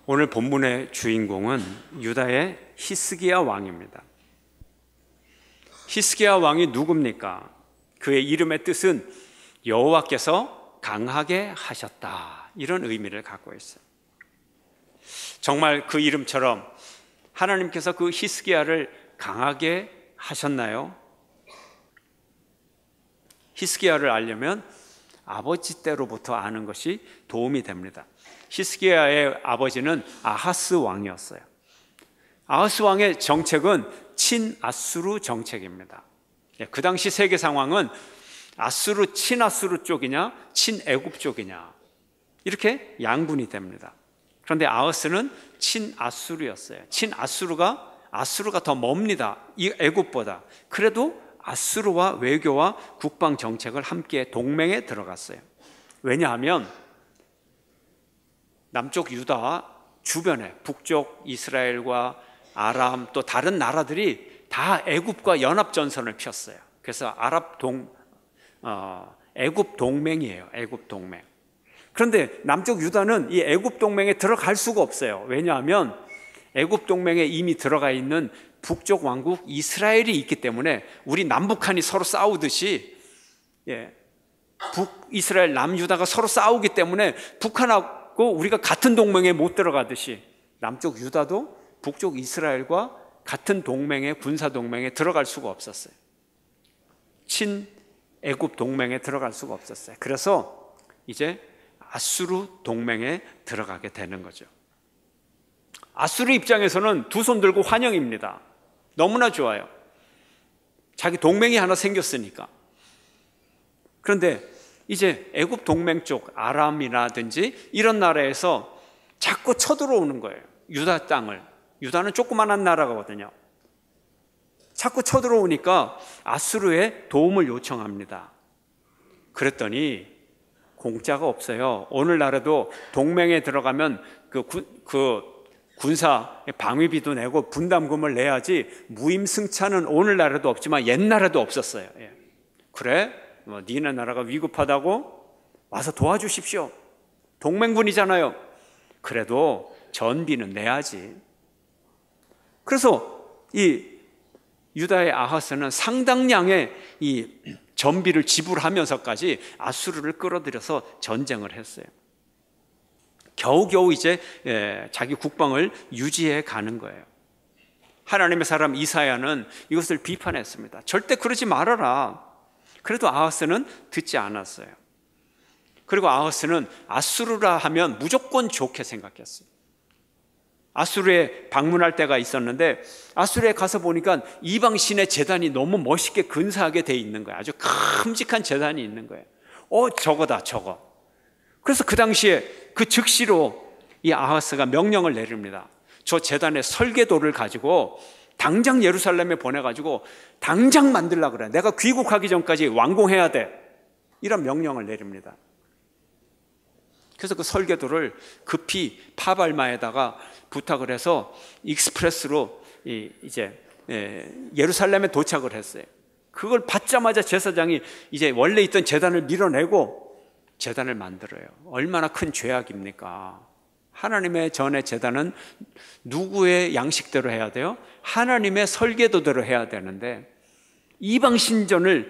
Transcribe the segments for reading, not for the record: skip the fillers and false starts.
오늘 본문의 주인공은 유다의 히스기야 왕입니다. 히스기야 왕이 누굽니까? 그의 이름의 뜻은 여호와께서 강하게 하셨다, 이런 의미를 갖고 있어요. 정말 그 이름처럼 하나님께서 그 히스기야를 강하게 하셨나요? 히스기야를 알려면 아버지 때로부터 아는 것이 도움이 됩니다. 히스기야의 아버지는 아하스 왕이었어요. 아하스 왕의 정책은 친아수르 정책입니다. 그 당시 세계 상황은 아수르, 친아수르 쪽이냐 친애굽 쪽이냐 이렇게 양분이 됩니다. 그런데 아하스는 친아수르였어요. 아수르가 더 멉니다, 이 애굽보다. 그래도 아수르와 외교와 국방 정책을 함께 동맹에 들어갔어요. 왜냐하면 남쪽 유다 주변에 북쪽 이스라엘과 아람 또 다른 나라들이 다 애굽과 연합 전선을 폈어요. 그래서 애굽 동맹이에요. 애굽 동맹. 그런데 남쪽 유다는 이 애굽 동맹에 들어갈 수가 없어요. 왜냐하면 애굽 동맹에 이미 들어가 있는 북쪽 왕국 이스라엘이 있기 때문에 우리 남북한이 서로 싸우듯이 북이스라엘 남유다가 서로 싸우기 때문에 북한하고 우리가 같은 동맹에 못 들어가듯이 남쪽 유다도 북쪽 이스라엘과 같은 동맹에, 군사 동맹에 들어갈 수가 없었어요. 친애굽 동맹에 들어갈 수가 없었어요. 그래서 이제 아수르 동맹에 들어가게 되는 거죠. 아수르 입장에서는 두 손 들고 환영입니다. 너무나 좋아요. 자기 동맹이 하나 생겼으니까. 그런데 이제 애굽 동맹 쪽 아람이라든지 이런 나라에서 자꾸 쳐들어오는 거예요. 유다 땅을. 유다는 조그만한 나라거든요. 자꾸 쳐들어오니까 아수르에 도움을 요청합니다. 그랬더니 공짜가 없어요. 오늘날에도 동맹에 들어가면 그 군사 방위비도 내고 분담금을 내야지 무임승차는 오늘날에도 없지만 옛날에도 없었어요. 그래? 니네 나라가 위급하다고 와서 도와주십시오. 동맹군이잖아요. 그래도 전비는 내야지. 그래서 이 유다의 아하스는 상당량의 이 전비를 지불하면서까지 아수르를 끌어들여서 전쟁을 했어요. 겨우겨우 이제 자기 국방을 유지해 가는 거예요. 하나님의 사람 이사야는 이것을 비판했습니다. 절대 그러지 말아라. 그래도 아하스는 듣지 않았어요. 그리고 아하스는 아수르라 하면 무조건 좋게 생각했어요. 아수르에 방문할 때가 있었는데 아수르에 가서 보니까 이방신의 제단이 너무 멋있게 근사하게 돼 있는 거예요. 아주 큼직한 제단이 있는 거예요. 저거다, 저거. 그래서 그 당시에 그 즉시로 이 아하스가 명령을 내립니다. 저 제단의 설계도를 가지고 당장 예루살렘에 보내가지고 당장 만들려고 그래. 내가 귀국하기 전까지 완공해야 돼. 이런 명령을 내립니다. 그래서 그 설계도를 급히 파발마에다가 부탁을 해서 익스프레스로 이제 예루살렘에 도착을 했어요. 그걸 받자마자 제사장이 이제 원래 있던 제단을 밀어내고 제단을 만들어요. 얼마나 큰 죄악입니까? 하나님의 전의 제단은 누구의 양식대로 해야 돼요? 하나님의 설계도대로 해야 되는데 이방 신전에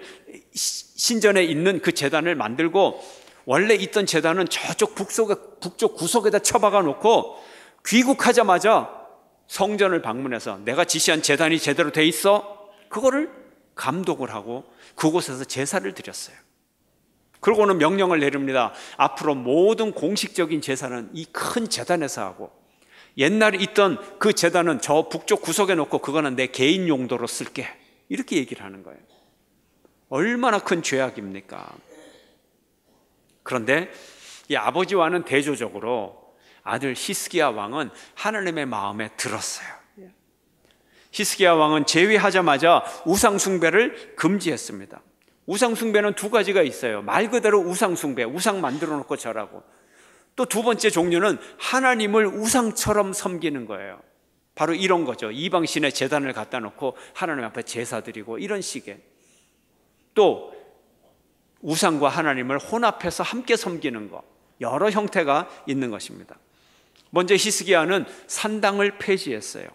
있는 그 제단을 만들고 원래 있던 제단은 저쪽 북쪽 구석에다 처박아 놓고 귀국하자마자 성전을 방문해서 내가 지시한 제단이 제대로 돼 있어? 그거를 감독을 하고 그곳에서 제사를 드렸어요. 그러고는 명령을 내립니다. 앞으로 모든 공식적인 제사는 이 큰 제단에서 하고 옛날에 있던 그 제단은 저 북쪽 구석에 놓고 그거는 내 개인 용도로 쓸게. 이렇게 얘기를 하는 거예요. 얼마나 큰 죄악입니까? 그런데 이 아버지와는 대조적으로 아들 히스기야 왕은 하나님의 마음에 들었어요. 히스기야 왕은 재위하자마자 우상 숭배를 금지했습니다. 우상 숭배는 두 가지가 있어요. 말 그대로 우상 숭배, 우상 만들어 놓고 절하고, 또 두 번째 종류는 하나님을 우상처럼 섬기는 거예요. 바로 이런 거죠. 이방신의 제단을 갖다 놓고 하나님 앞에 제사 드리고 이런 식의. 또 우상과 하나님을 혼합해서 함께 섬기는 것, 여러 형태가 있는 것입니다. 먼저 히스기야는 산당을 폐지했어요.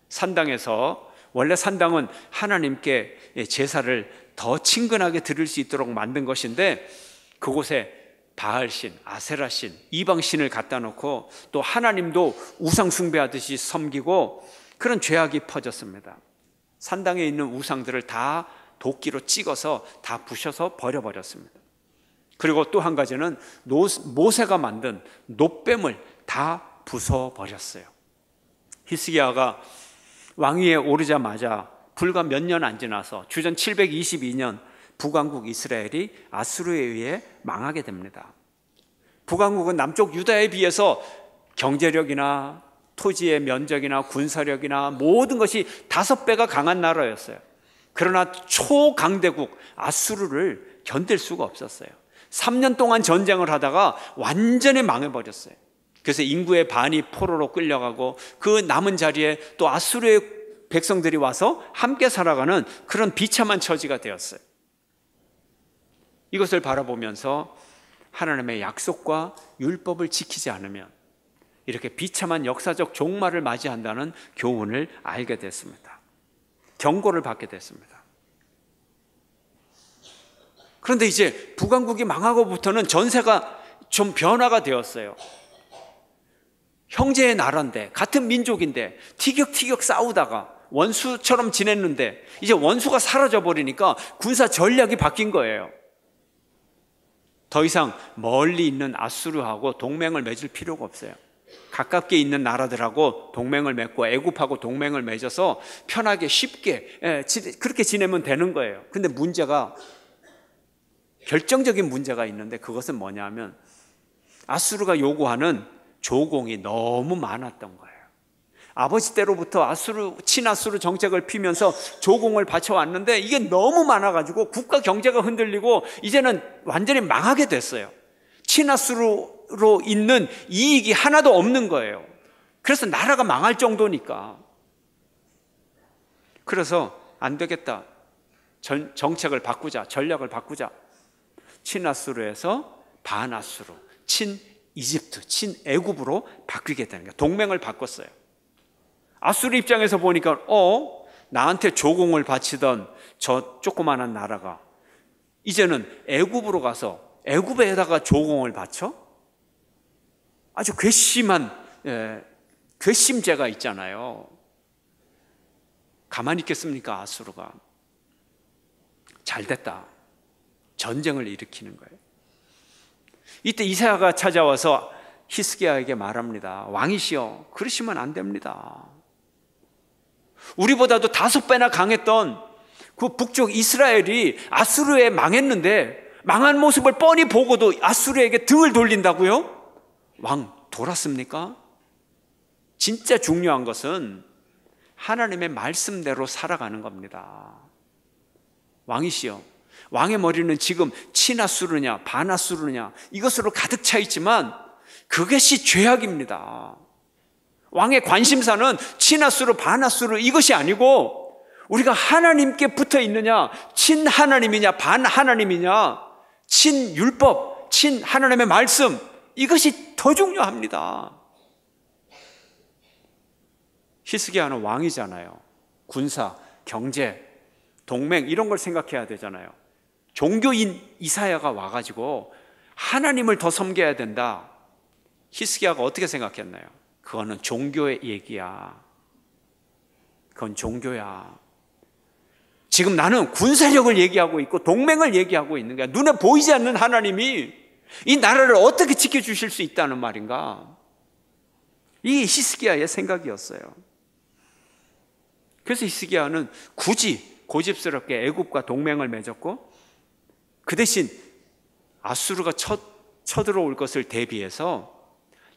산당에서, 원래 산당은 하나님께 제사를 더 친근하게 드릴 수 있도록 만든 것인데, 그곳에 바알신, 아세라신, 이방신을 갖다 놓고 또 하나님도 우상 숭배하듯이 섬기고, 그런 죄악이 퍼졌습니다. 산당에 있는 우상들을 다 도끼로 찍어서 다 부셔서 버려버렸습니다. 그리고 또 한 가지는 모세가 만든 놋뱀을 다 부숴버렸어요. 히스기야가 왕위에 오르자마자 불과 몇 년 안 지나서 주전 722년 북왕국 이스라엘이 아수르에 의해 망하게 됩니다. 북왕국은 남쪽 유다에 비해서 경제력이나 토지의 면적이나 군사력이나 모든 것이 5배가 강한 나라였어요. 그러나 초강대국 아수르를 견딜 수가 없었어요. 3년 동안 전쟁을 하다가 완전히 망해버렸어요. 그래서 인구의 반이 포로로 끌려가고, 그 남은 자리에 또 아수르의 백성들이 와서 함께 살아가는 그런 비참한 처지가 되었어요. 이것을 바라보면서 하나님의 약속과 율법을 지키지 않으면 이렇게 비참한 역사적 종말을 맞이한다는 교훈을 알게 됐습니다. 경고를 받게 됐습니다. 그런데 이제 북왕국이 망하고부터는 전세가 좀 변화가 되었어요. 형제의 나라인데, 같은 민족인데 티격태격 싸우다가 원수처럼 지냈는데, 이제 원수가 사라져 버리니까 군사 전략이 바뀐 거예요. 더 이상 멀리 있는 아수르하고 동맹을 맺을 필요가 없어요. 가깝게 있는 나라들하고 동맹을 맺고 애굽하고 동맹을 맺어서 편하게 쉽게 그렇게 지내면 되는 거예요. 근데 문제가, 결정적인 문제가 있는데, 그것은 뭐냐 하면 아수르가 요구하는 조공이 너무 많았던 거예요. 아버지 때로부터 친아수르 정책을 피면서 조공을 바쳐왔는데 이게 너무 많아가지고 국가 경제가 흔들리고 이제는 완전히 망하게 됐어요. 친아수르로 있는 이익이 하나도 없는 거예요. 그래서 나라가 망할 정도니까. 그래서 안 되겠다, 정책을 바꾸자, 전략을 바꾸자. 친아수르에서 반아수르, 친이집트, 친애굽으로 바뀌게 되는 거예요. 동맹을 바꿨어요. 아수르 입장에서 보니까 나한테 조공을 바치던 저 조그마한 나라가 이제는 애굽으로 가서 애굽에다가 조공을 바쳐? 아주 괘씸한 괘씸죄가 있잖아요. 가만히 있겠습니까? 아수르가. 잘됐다, 전쟁을 일으키는 거예요. 이때 이사야가 찾아와서 히스기야에게 말합니다. 왕이시여, 그러시면 안 됩니다. 우리보다도 5배나 강했던 그 북쪽 이스라엘이 아수르에 망했는데, 망한 모습을 뻔히 보고도 아수르에게 등을 돌린다고요? 왕 돌았습니까? 진짜 중요한 것은 하나님의 말씀대로 살아가는 겁니다. 왕이시여, 왕의 머리는 지금 친아수르냐 반아수르냐 이것으로 가득 차 있지만 그것이 죄악입니다. 왕의 관심사는 친아수르 반아수르 이것이 아니고, 우리가 하나님께 붙어 있느냐, 친하나님이냐 반하나님이냐, 친율법, 친하나님의 말씀, 이것이 더 중요합니다. 히스기야는 왕이잖아요. 군사, 경제, 동맹 이런 걸 생각해야 되잖아요. 종교인 이사야가 와가지고 하나님을 더 섬겨야 된다. 히스기야가 어떻게 생각했나요? 그거는 종교의 얘기야. 그건 종교야. 지금 나는 군사력을 얘기하고 있고 동맹을 얘기하고 있는 거야. 눈에 보이지 않는 하나님이 이 나라를 어떻게 지켜주실 수 있다는 말인가? 이게 히스기야의 생각이었어요. 그래서 히스기야는 굳이 고집스럽게 애굽과 동맹을 맺었고, 그 대신 아수르가 쳐들어올 것을 대비해서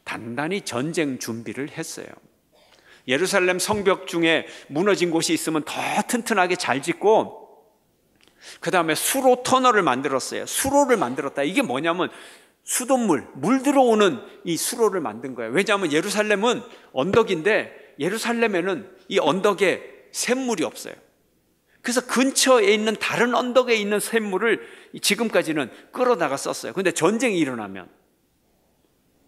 단단히 전쟁 준비를 했어요. 예루살렘 성벽 중에 무너진 곳이 있으면 더 튼튼하게 잘 짓고, 그 다음에 수로 터널을 만들었어요. 수로를 만들었다. 이게 뭐냐면 수돗물, 물 들어오는 이 수로를 만든 거예요. 왜냐하면 예루살렘은 언덕인데 예루살렘에는 이 언덕에 샘물이 없어요. 그래서 근처에 있는 다른 언덕에 있는 샘물을 지금까지는 끌어다가 썼어요. 그런데 전쟁이 일어나면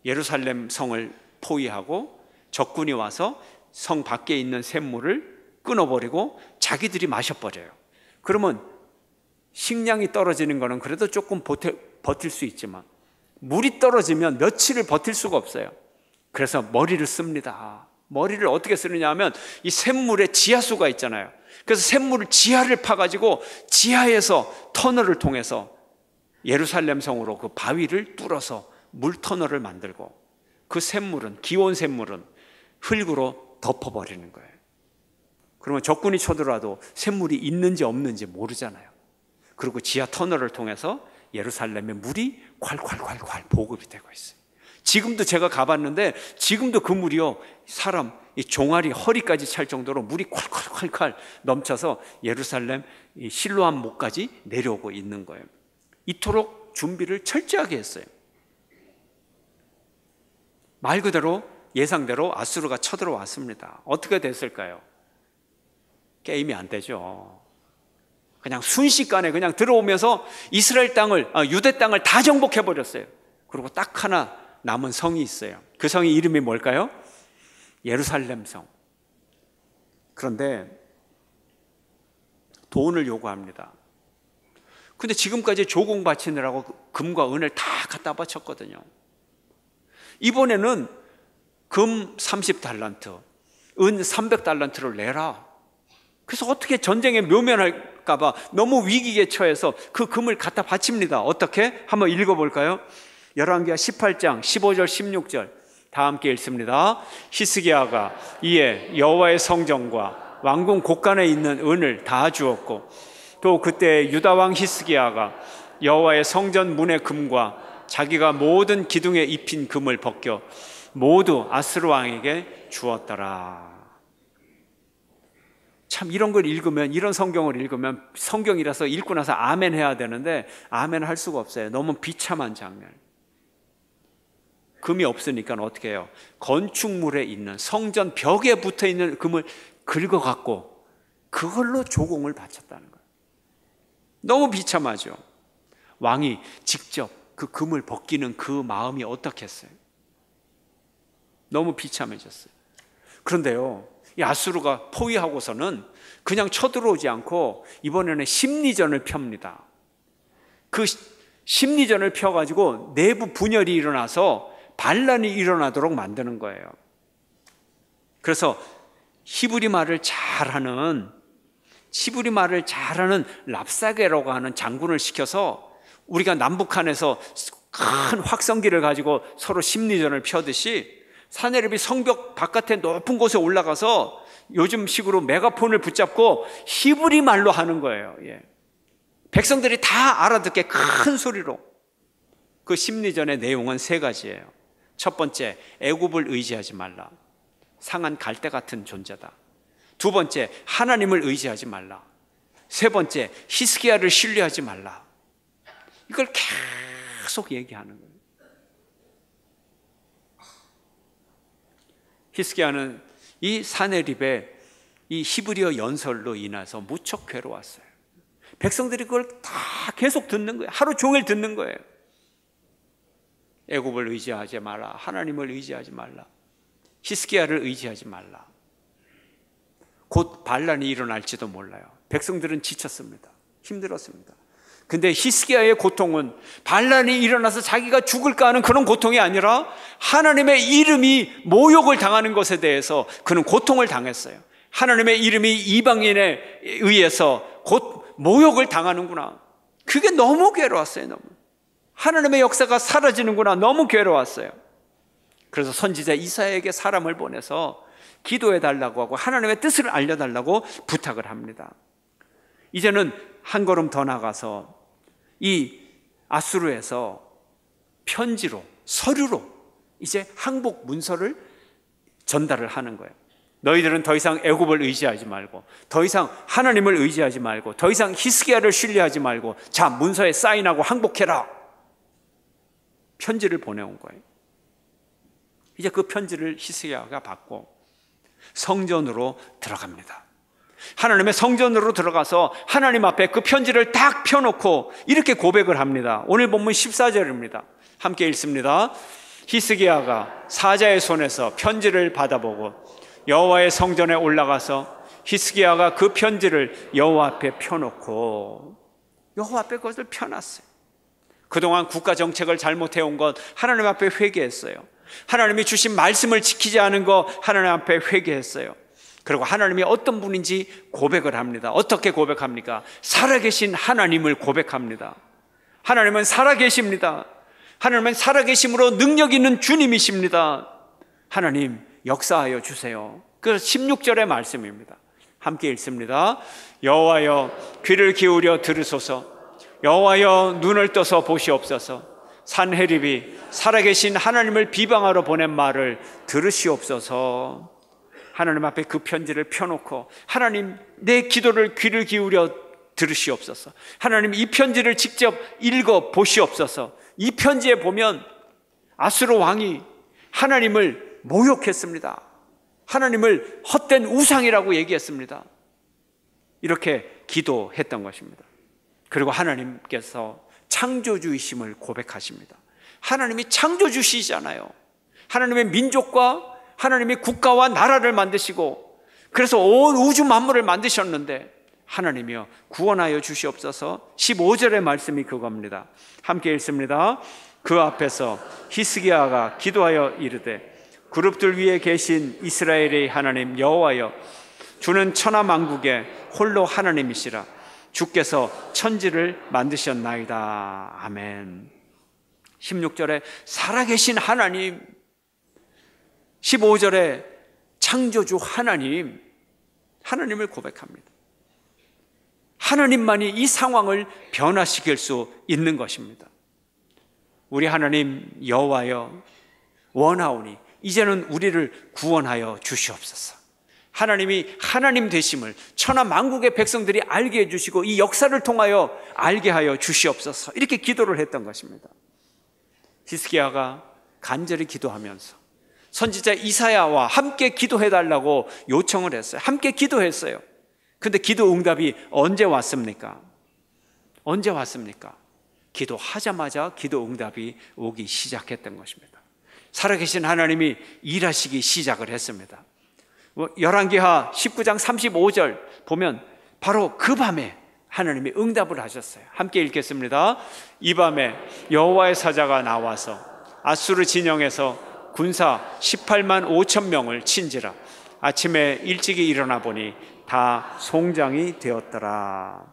예루살렘 성을 포위하고 적군이 와서 성 밖에 있는 샘물을 끊어버리고 자기들이 마셔버려요. 그러면 식량이 떨어지는 거는 그래도 조금 버틸 수 있지만 물이 떨어지면 며칠을 버틸 수가 없어요. 그래서 머리를 씁니다. 머리를 어떻게 쓰느냐 하면 이 샘물에 지하수가 있잖아요. 그래서 샘물을 지하를 파가지고 지하에서 터널을 통해서 예루살렘 성으로 그 바위를 뚫어서 물 터널을 만들고 그 샘물은, 기온 샘물은 흙으로 덮어버리는 거예요. 그러면 적군이 쳐들어와도 샘물이 있는지 없는지 모르잖아요. 그리고 지하 터널을 통해서 예루살렘에 물이 콸콸콸콸 보급이 되고 있어요. 지금도 제가 가봤는데 지금도 그 물이요, 사람 이 종아리 허리까지 찰 정도로 물이 콸콸콸콸 넘쳐서 예루살렘 이 실로암 목까지 내려오고 있는 거예요. 이토록 준비를 철저하게 했어요. 말 그대로 예상대로 아수르가 쳐들어왔습니다. 어떻게 됐을까요? 게임이 안 되죠. 그냥 순식간에 그냥 들어오면서 이스라엘 땅을, 유대 땅을 다 정복해버렸어요. 그리고 딱 하나 남은 성이 있어요. 그 성이 이름이 뭘까요? 예루살렘 성. 그런데 돈을 요구합니다. 근데 지금까지 조공 바치느라고 금과 은을 다 갖다 바쳤거든요. 이번에는 금 30달란트, 은 300달란트를 내라. 그래서 어떻게 전쟁에 묘면할까 봐 너무 위기에 처해서 그 금을 갖다 바칩니다. 어떻게? 한번 읽어볼까요? 열왕기하 18장 15절 16절 다 함께 읽습니다. 히스기야가 이에 여호와의 성전과 왕궁 곳간에 있는 은을 다 주었고 또 그때 유다 왕 히스기야가 여호와의 성전 문의 금과 자기가 모든 기둥에 입힌 금을 벗겨 모두 아스루 왕에게 주었더라. 참 이런 걸 읽으면, 이런 성경을 읽으면 성경이라서 읽고 나서 아멘 해야 되는데 아멘 할 수가 없어요. 너무 비참한 장면. 금이 없으니까 어떻게 해요? 건축물에 있는 성전 벽에 붙어 있는 금을 긁어갖고 그걸로 조공을 바쳤다는 거예요. 너무 비참하죠. 왕이 직접 그 금을 벗기는 그 마음이 어떻겠어요? 너무 비참해졌어요. 그런데요, 이 아수르가 포위하고서는 그냥 쳐들어오지 않고 이번에는 심리전을 펴니다. 그 심리전을 펴가지고 내부 분열이 일어나서 반란이 일어나도록 만드는 거예요. 그래서 히브리 말을 잘하는 랍사게라고 하는 장군을 시켜서 우리가 남북한에서 큰 확성기를 가지고 서로 심리전을 펴듯이 사내립이 성벽 바깥에 높은 곳에 올라가서 요즘 식으로 메가폰을 붙잡고 히브리 말로 하는 거예요. 예. 백성들이 다 알아듣게 큰 소리로. 그 심리전의 내용은 세 가지예요. 첫 번째, 애굽을 의지하지 말라. 상한 갈대 같은 존재다. 두 번째, 하나님을 의지하지 말라. 세 번째, 히스기야를 신뢰하지 말라. 이걸 계속 얘기하는 거예요. 히스기야는 이 사내립의 이 히브리어 연설로 인해서 무척 괴로웠어요. 백성들이 그걸 다 계속 듣는 거예요. 하루 종일 듣는 거예요. 애굽을 의지하지 말라. 하나님을 의지하지 말라. 히스기야를 의지하지 말라. 곧 반란이 일어날지도 몰라요. 백성들은 지쳤습니다. 힘들었습니다. 근데 히스기야의 고통은 반란이 일어나서 자기가 죽을까 하는 그런 고통이 아니라 하나님의 이름이 모욕을 당하는 것에 대해서 그는 고통을 당했어요. 하나님의 이름이 이방인에 의해서 곧 모욕을 당하는구나. 그게 너무 괴로웠어요. 너무. 하나님의 역사가 사라지는구나. 너무 괴로웠어요. 그래서 선지자 이사야에게 사람을 보내서 기도해달라고 하고 하나님의 뜻을 알려달라고 부탁을 합니다. 이제는 한 걸음 더 나가서 이 아수르에서 편지로, 서류로 이제 항복 문서를 전달을 하는 거예요. 너희들은 더 이상 애굽을 의지하지 말고, 더 이상 하나님을 의지하지 말고, 더 이상 히스기야를 신뢰하지 말고, 자, 문서에 사인하고 항복해라. 편지를 보내온 거예요. 이제 그 편지를 히스기야가 받고 성전으로 들어갑니다. 하나님의 성전으로 들어가서 하나님 앞에 그 편지를 딱 펴놓고 이렇게 고백을 합니다. 오늘 본문 14절입니다. 함께 읽습니다. 히스기야가 사자의 손에서 편지를 받아보고 여호와의 성전에 올라가서 히스기야가 그 편지를 여호와 앞에 펴놓고 여호와 앞에 그것을 펴놨어요. 그동안 국가 정책을 잘못해온 것 하나님 앞에 회개했어요. 하나님이 주신 말씀을 지키지 않은 것 하나님 앞에 회개했어요. 그리고 하나님이 어떤 분인지 고백을 합니다. 어떻게 고백합니까? 살아계신 하나님을 고백합니다. 하나님은 살아계십니다. 하나님은 살아계심으로 능력 있는 주님이십니다. 하나님 역사하여 주세요. 그 16절의 말씀입니다. 함께 읽습니다. 여호와여 귀를 기울여 들으소서. 여호와여 눈을 떠서 보시옵소서. 산헤립이 살아계신 하나님을 비방하러 보낸 말을 들으시옵소서. 하나님 앞에 그 편지를 펴놓고 하나님 내 기도를 귀를 기울여 들으시옵소서. 하나님 이 편지를 직접 읽어 보시옵소서. 이 편지에 보면 아수르 왕이 하나님을 모욕했습니다. 하나님을 헛된 우상이라고 얘기했습니다. 이렇게 기도했던 것입니다. 그리고 하나님께서 창조주이심을 고백하십니다. 하나님이 창조주시잖아요. 하나님의 민족과 하나님의 국가와 나라를 만드시고 그래서 온 우주 만물을 만드셨는데 하나님이여 구원하여 주시옵소서. 15절의 말씀이 그겁니다. 함께 읽습니다. 그 앞에서 히스기야가 기도하여 이르되 그룹들 위에 계신 이스라엘의 하나님 여호와여 주는 천하 만국의 홀로 하나님이시라. 주께서 천지를 만드셨나이다. 아멘. 16절에 살아계신 하나님, 15절에 창조주 하나님, 하나님을 고백합니다. 하나님만이 이 상황을 변화시킬 수 있는 것입니다. 우리 하나님 여호와여 원하오니 이제는 우리를 구원하여 주시옵소서. 하나님이 하나님 되심을 천하 만국의 백성들이 알게 해주시고 이 역사를 통하여 알게 하여 주시옵소서. 이렇게 기도를 했던 것입니다. 히스기야가 간절히 기도하면서 선지자 이사야와 함께 기도해달라고 요청을 했어요. 함께 기도했어요. 근데 기도 응답이 언제 왔습니까? 언제 왔습니까? 기도하자마자 기도 응답이 오기 시작했던 것입니다. 살아계신 하나님이 일하시기 시작을 했습니다. 열왕기하 19장 35절 보면 바로 그 밤에 하나님이 응답을 하셨어요. 함께 읽겠습니다. 이 밤에 여호와의 사자가 나와서 아수르 진영에서 군사 18만 5천 명을 친지라. 아침에 일찍이 일어나 보니 다 송장이 되었더라.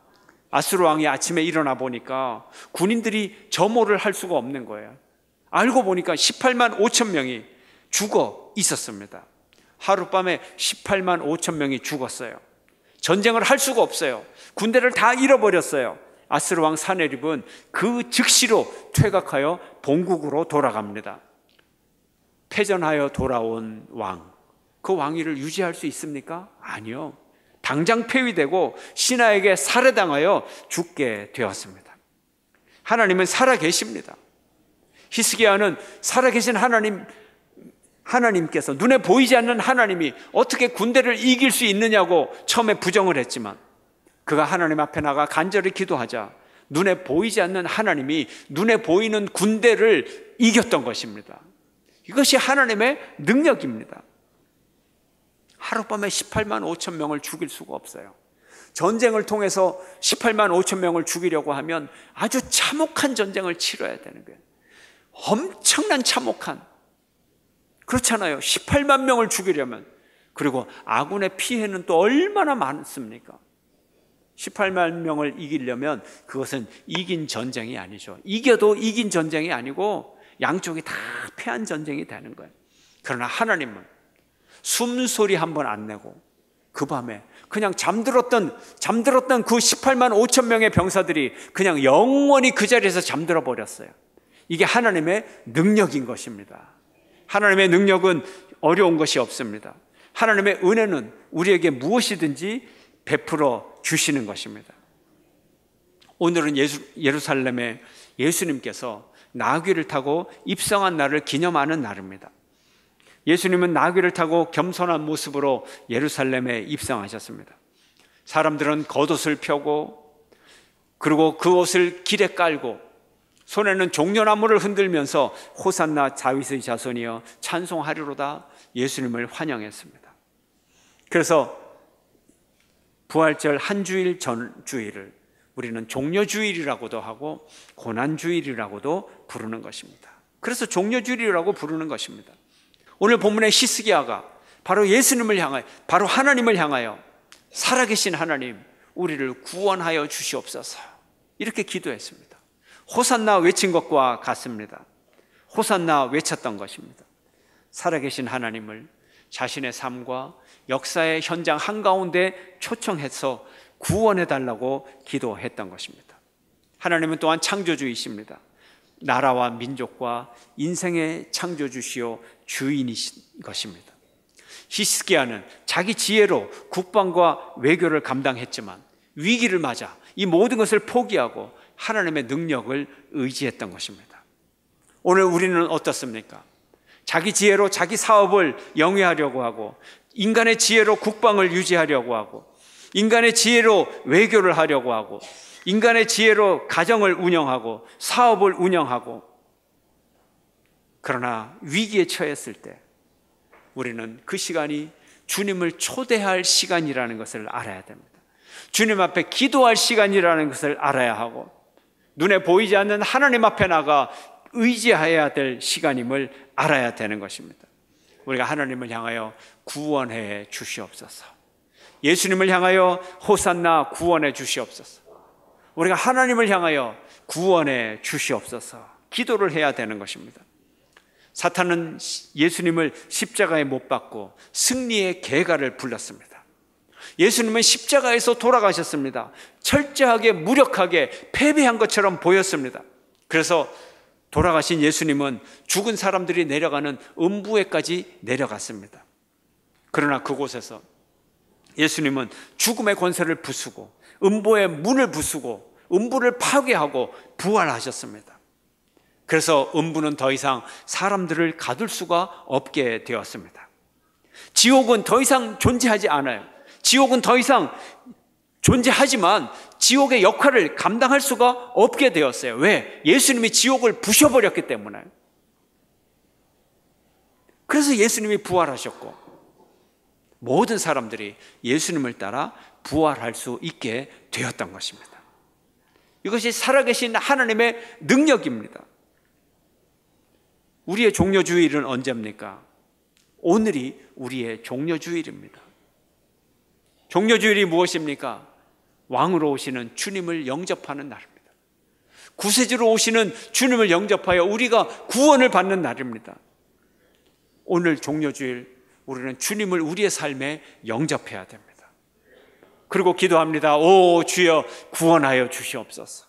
아수르 왕이 아침에 일어나 보니까 군인들이 점호를 할 수가 없는 거예요. 알고 보니까 18만 5천 명이 죽어 있었습니다. 하룻밤에 18만 5천 명이 죽었어요. 전쟁을 할 수가 없어요. 군대를 다 잃어버렸어요. 아수르 왕 산헤립은 그 즉시로 퇴각하여 본국으로 돌아갑니다. 패전하여 돌아온 왕, 그 왕위를 유지할 수 있습니까? 아니요. 당장 폐위되고 신하에게 살해당하여 죽게 되었습니다. 하나님은 살아계십니다. 히스기야는 살아계신 하나님께서 눈에 보이지 않는 하나님이 어떻게 군대를 이길 수 있느냐고 처음에 부정을 했지만 그가 하나님 앞에 나가 간절히 기도하자 눈에 보이지 않는 하나님이 눈에 보이는 군대를 이겼던 것입니다. 이것이 하나님의 능력입니다. 하룻밤에 18만 5천 명을 죽일 수가 없어요. 전쟁을 통해서 18만 5천 명을 죽이려고 하면 아주 참혹한 전쟁을 치러야 되는 거예요. 엄청난 참혹한, 그렇잖아요. 18만 명을 죽이려면. 그리고 아군의 피해는 또 얼마나 많습니까? 18만 명을 이기려면 그것은 이긴 전쟁이 아니죠. 이겨도 이긴 전쟁이 아니고 양쪽이 다 패한 전쟁이 되는 거예요. 그러나 하나님은 숨소리 한 번 안 내고 그 밤에 그냥 잠들었던 그 18만 5천 명의 병사들이 그냥 영원히 그 자리에서 잠들어 버렸어요. 이게 하나님의 능력인 것입니다. 하나님의 능력은 어려운 것이 없습니다. 하나님의 은혜는 우리에게 무엇이든지 베풀어 주시는 것입니다. 오늘은 예루살렘에 예수님께서 나귀를 타고 입성한 날을 기념하는 날입니다. 예수님은 나귀를 타고 겸손한 모습으로 예루살렘에 입성하셨습니다. 사람들은 겉옷을 펴고 그리고 그 옷을 길에 깔고 손에는 종려나무를 흔들면서 호산나 다윗의 자손이여 찬송하리로다 예수님을 환영했습니다. 그래서 부활절 한 주일 전 주일을 우리는 종려주일이라고도 하고 고난주일이라고도 부르는 것입니다. 그래서 종려주일이라고 부르는 것입니다. 오늘 본문의 히스기야가 바로 예수님을 향하여, 바로 하나님을 향하여 살아계신 하나님 우리를 구원하여 주시옵소서 이렇게 기도했습니다. 호산나 외친 것과 같습니다. 호산나 외쳤던 것입니다. 살아계신 하나님을 자신의 삶과 역사의 현장 한가운데 초청해서 구원해달라고 기도했던 것입니다. 하나님은 또한 창조주이십니다. 나라와 민족과 인생의 창조주시오 주인이신 것입니다. 히스기야는 자기 지혜로 국방과 외교를 감당했지만 위기를 맞아 이 모든 것을 포기하고 하나님의 능력을 의지했던 것입니다. 오늘 우리는 어떻습니까? 자기 지혜로 자기 사업을 영위하려고 하고 인간의 지혜로 국방을 유지하려고 하고 인간의 지혜로 외교를 하려고 하고 인간의 지혜로 가정을 운영하고 사업을 운영하고, 그러나 위기에 처했을 때 우리는 그 시간이 주님을 초대할 시간이라는 것을 알아야 됩니다. 주님 앞에 기도할 시간이라는 것을 알아야 하고 눈에 보이지 않는 하나님 앞에 나가 의지해야 될 시간임을 알아야 되는 것입니다. 우리가 하나님을 향하여 구원해 주시옵소서. 예수님을 향하여 호산나 구원해 주시옵소서. 우리가 하나님을 향하여 구원해 주시옵소서 기도를 해야 되는 것입니다. 사탄은 예수님을 십자가에 못 박고 승리의 계가를 불렀습니다. 예수님은 십자가에서 돌아가셨습니다. 철저하게 무력하게 패배한 것처럼 보였습니다. 그래서 돌아가신 예수님은 죽은 사람들이 내려가는 음부에까지 내려갔습니다. 그러나 그곳에서 예수님은 죽음의 권세를 부수고 음부의 문을 부수고 음부를 파괴하고 부활하셨습니다. 그래서 음부는 더 이상 사람들을 가둘 수가 없게 되었습니다. 지옥은 더 이상 존재하지 않아요. 지옥은 더 이상 존재하지만 지옥의 역할을 감당할 수가 없게 되었어요. 왜? 예수님이 지옥을 부셔버렸기 때문에. 그래서 예수님이 부활하셨고 모든 사람들이 예수님을 따라 부활할 수 있게 되었던 것입니다. 이것이 살아계신 하나님의 능력입니다. 우리의 종려주일은 언제입니까? 오늘이 우리의 종려주일입니다. 종려주일이 무엇입니까? 왕으로 오시는 주님을 영접하는 날입니다. 구세주로 오시는 주님을 영접하여 우리가 구원을 받는 날입니다. 오늘 종려주일 우리는 주님을 우리의 삶에 영접해야 됩니다. 그리고 기도합니다. 오 주여 구원하여 주시옵소서.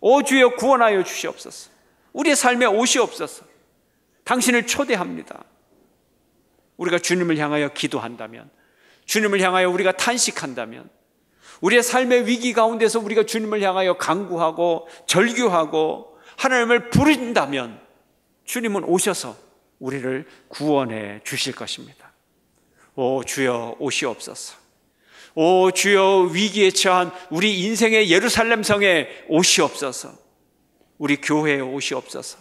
오 주여 구원하여 주시옵소서. 우리의 삶에 오시옵소서. 당신을 초대합니다. 우리가 주님을 향하여 기도한다면, 주님을 향하여 우리가 탄식한다면, 우리의 삶의 위기 가운데서 우리가 주님을 향하여 간구하고 절규하고 하나님을 부른다면 주님은 오셔서 우리를 구원해 주실 것입니다. 오 주여 오시옵소서. 오 주여 위기에 처한 우리 인생의 예루살렘 성에 오시옵소서. 우리 교회에 오시옵소서.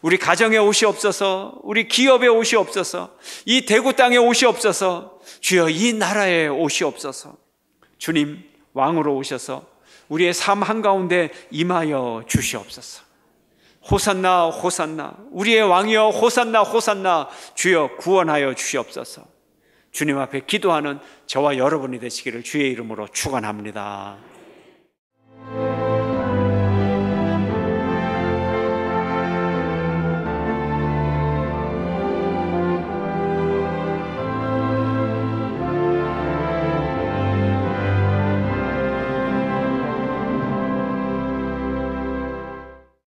우리 가정에 오시옵소서. 우리 기업에 오시옵소서. 이 대구 땅에 오시옵소서. 주여 이 나라에 오시옵소서. 주님 왕으로 오셔서 우리의 삶 한가운데 임하여 주시옵소서. 호산나 호산나 우리의 왕이여 호산나 호산나 주여 구원하여 주시옵소서. 주님 앞에 기도하는 저와 여러분이 되시기를 주의 이름으로 축원합니다.